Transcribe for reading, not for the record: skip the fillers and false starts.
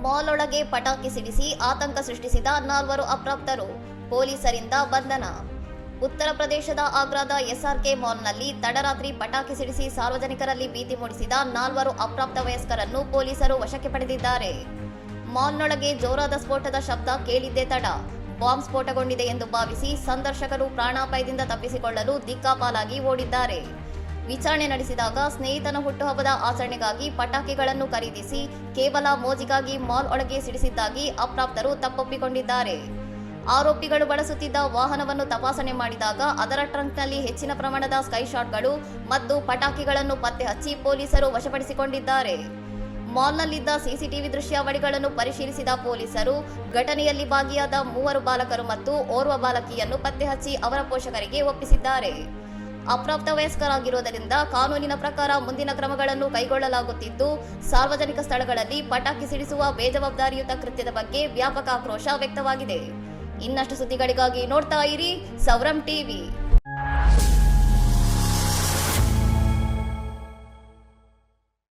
Mall ಒಳಗೆ ಪಟಾಕಿ ಸಿಡಿಸಿ ಆತಂಕ ಸೃಷ್ಟಿಸಿದ 4 ಅಪ್ರಾಪ್ತರು, ಪೊಲೀಸರಿಂದ ಬಂಧನ. ಉತ್ತರ ಪ್ರದೇಶದ ಆಗ್ರಾದ ಎಸ್ಆರ್ಕೆ ಮಾಲ್ನಲ್ಲಿ ತಡರಾತ್ರಿ ಪಟಾಕಿ ಸಿಡಿಸಿ ಸಾರ್ವಜನಿಕರಲ್ಲಿ ಭೀತಿ ಮೂಡಿಸಿದ 4 ಅಪ್ರಾಪ್ತ ವಯಸ್ಕರನ್ನು ಪೊಲೀಸರು ವಶಕ್ಕೆ ಪಡೆದಿದ್ದಾರೆ. ಮಾಲ್ನೊಳಗೆ ಜೋರಾದ ಸ್ಫೋಟದ ಶಬ್ದ ಕೇಳಿದ್ದೇ ತಡ, ಬಾಂಬ್ ಸ್ಫೋಟಗೊಂಡಿದೆ ಎಂದು ಭಾವಿಸಿ ಸಂದರ್ಶಕರು ಪ್ರಾಣಾಪಾಯದಿಂದ ತಪ್ಪಿಸಿಕೊಳ್ಳಲು ದಿಕ್ಕಾಪಾಲಾಗಿ ಓಡಿದ್ದಾರೆ. ವಿಚಾರಣೆ ನಡೆಸಿದಾಗ ಸ್ನೇಹಿತನ ಹುಟ್ಟುಹಬ್ಬದ ಆಚರಣೆಗಾಗಿ ಪಟಾಕಿಗಳನ್ನು ಖರೀದಿಸಿ ಕೇವಲ ಮೋಜಿಗಾಗಿ ಮಾಲ್ ಒಳಗೆ ಸಿಡಿಸಿದ್ದಾಗಿ ಅಪ್ರಾಪ್ತರು ತಪ್ಪೊಪ್ಪಿಕೊಂಡಿದ್ದಾರೆ. ಆರೋಪಿಗಳು ಬಳಸುತ್ತಿದ್ದ ವಾಹನವನ್ನು ತಪಾಸಣೆ ಮಾಡಿದಾಗ ಅದರ ಟ್ರಂಕ್ನಲ್ಲಿ ಹೆಚ್ಚಿನ ಪ್ರಮಾಣದ ಸ್ಕೈ ಶಾಟ್ಗಳು ಮತ್ತು ಪಟಾಕಿಗಳನ್ನು ಪತ್ತೆ ಹಚ್ಚಿ ಪೊಲೀಸರು ವಶಪಡಿಸಿಕೊಂಡಿದ್ದಾರೆ. ಮಾಲ್ನಲ್ಲಿದ್ದ ಸಿಸಿಟಿವಿ ದೃಶ್ಯಾವಳಿಗಳನ್ನು ಪರಿಶೀಲಿಸಿದ ಪೊಲೀಸರು ಘಟನೆಯಲ್ಲಿ ಭಾಗಿಯಾದ 3 ಬಾಲಕರು ಮತ್ತು ಓರ್ವ ಬಾಲಕಿಯನ್ನು ಪತ್ತೆ ಹಚ್ಚಿ ಅವರ ಪೋಷಕರಿಗೆ ಒಪ್ಪಿಸಿದ್ದಾರೆ. ಅಪ್ರಾಪ್ತ ವಯಸ್ಕರಾಗಿರುವುದರಿಂದ ಕಾನೂನಿನ ಪ್ರಕಾರ ಮುಂದಿನ ಕ್ರಮಗಳನ್ನು ಕೈಗೊಳ್ಳಲಾಗುತ್ತಿದ್ದು, ಸಾರ್ವಜನಿಕ ಸ್ಥಳಗಳಲ್ಲಿ ಪಟಾಕಿ ಸಿಡಿಸುವ ಬೇಜವಾಬ್ದಾರಿಯುತ ಕೃತ್ಯದ ಬಗ್ಗೆ ವ್ಯಾಪಕ ಆಕ್ರೋಶ ವ್ಯಕ್ತವಾಗಿದೆ. ಇನ್ನಷ್ಟು ಸುದ್ದಿಗಳಿಗಾಗಿ ನೋಡ್ತಾ ಇರಿ ಸೌರಂ ಟಿವಿ.